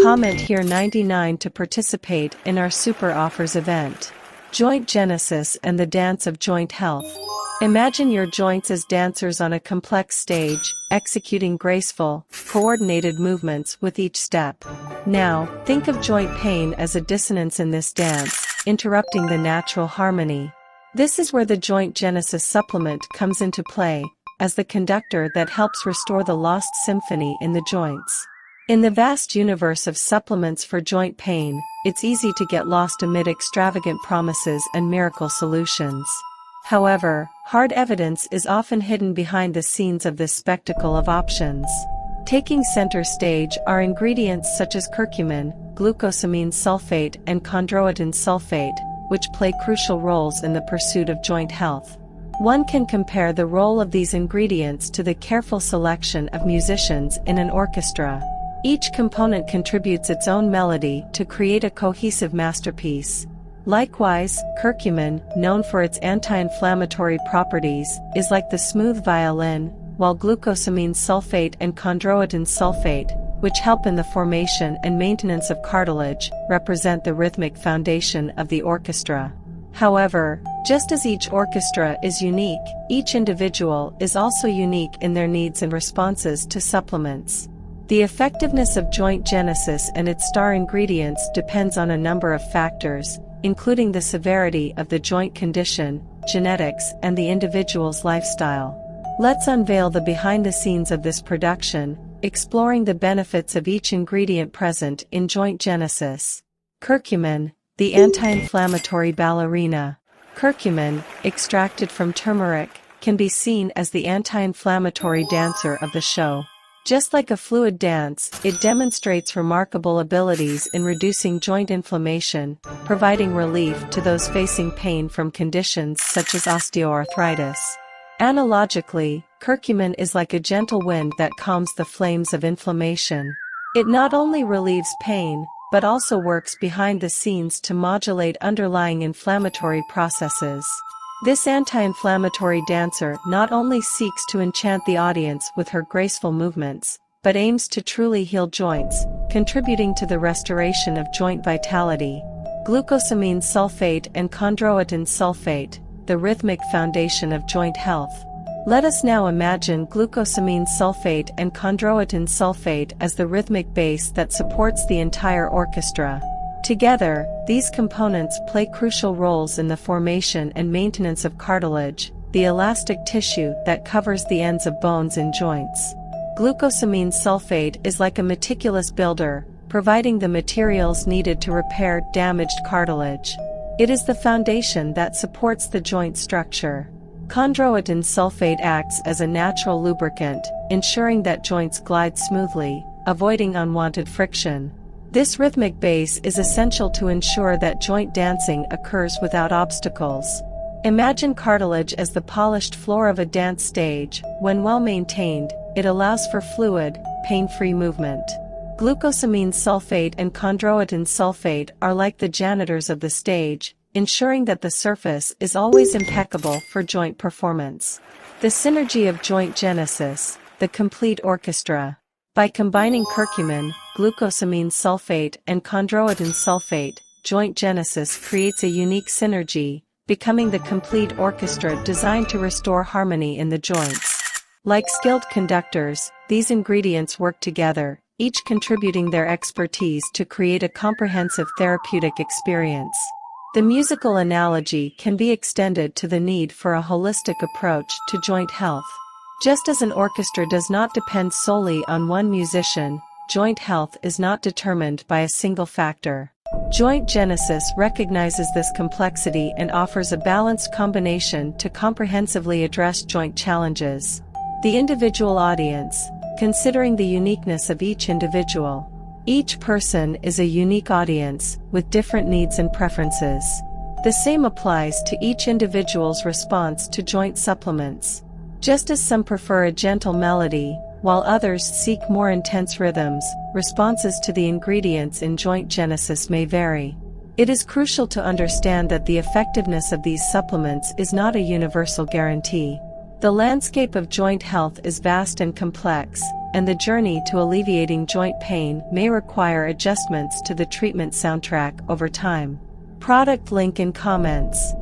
Comment here 99 to participate in our super offers event. Joint Genesis and the Dance of Joint Health. Imagine your joints as dancers on a complex stage, executing graceful, coordinated movements with each step. Now, think of joint pain as a dissonance in this dance, interrupting the natural harmony. This is where the Joint Genesis supplement comes into play, as the conductor that helps restore the lost symphony in the joints. In the vast universe of supplements for joint pain, it's easy to get lost amid extravagant promises and miracle solutions. However, hard evidence is often hidden behind the scenes of this spectacle of options. Taking center stage are ingredients such as curcumin, glucosamine sulfate and chondroitin sulfate, which play crucial roles in the pursuit of joint health. One can compare the role of these ingredients to the careful selection of musicians in an orchestra. Each component contributes its own melody to create a cohesive masterpiece. Likewise, curcumin, known for its anti-inflammatory properties, is like the smooth violin, while glucosamine sulfate and chondroitin sulfate, which help in the formation and maintenance of cartilage, represent the rhythmic foundation of the orchestra. However, just as each orchestra is unique, each individual is also unique in their needs and responses to supplements. The effectiveness of Joint Genesis and its star ingredients depends on a number of factors, including the severity of the joint condition, genetics, and the individual's lifestyle. Let's unveil the behind the scenes of this production, exploring the benefits of each ingredient present in Joint Genesis. Curcumin, the anti-inflammatory ballerina. Curcumin, extracted from turmeric, can be seen as the anti-inflammatory dancer of the show. Just like a fluid dance, it demonstrates remarkable abilities in reducing joint inflammation, providing relief to those facing pain from conditions such as osteoarthritis. Analogically, curcumin is like a gentle wind that calms the flames of inflammation. It not only relieves pain, but also works behind the scenes to modulate underlying inflammatory processes. This anti-inflammatory dancer not only seeks to enchant the audience with her graceful movements, but aims to truly heal joints, contributing to the restoration of joint vitality. Glucosamine sulfate and chondroitin sulfate, the rhythmic foundation of joint health. Let us now imagine glucosamine sulfate and chondroitin sulfate as the rhythmic base that supports the entire orchestra. Together, these components play crucial roles in the formation and maintenance of cartilage, the elastic tissue that covers the ends of bones in joints. Glucosamine sulfate is like a meticulous builder, providing the materials needed to repair damaged cartilage. It is the foundation that supports the joint structure. Chondroitin sulfate acts as a natural lubricant, ensuring that joints glide smoothly, avoiding unwanted friction. This rhythmic base is essential to ensure that joint dancing occurs without obstacles. Imagine cartilage as the polished floor of a dance stage. When well maintained, it allows for fluid, pain-free movement. Glucosamine sulfate and chondroitin sulfate are like the janitors of the stage, ensuring that the surface is always impeccable for joint performance. The synergy of Joint Genesis, the complete orchestra. By combining curcumin, glucosamine sulfate and chondroitin sulfate, Joint Genesis creates a unique synergy, becoming the complete orchestra designed to restore harmony in the joints. Like skilled conductors, these ingredients work together, each contributing their expertise to create a comprehensive therapeutic experience. The musical analogy can be extended to the need for a holistic approach to joint health. Just as an orchestra does not depend solely on one musician, joint health is not determined by a single factor. Joint Genesis recognizes this complexity and offers a balanced combination to comprehensively address joint challenges. The individual audience, considering the uniqueness of each individual. Each person is a unique audience, with different needs and preferences. The same applies to each individual's response to joint supplements. Just as some prefer a gentle melody, while others seek more intense rhythms, responses to the ingredients in Joint Genesis may vary. It is crucial to understand that the effectiveness of these supplements is not a universal guarantee. The landscape of joint health is vast and complex, and the journey to alleviating joint pain may require adjustments to the treatment soundtrack over time. Product link in comments.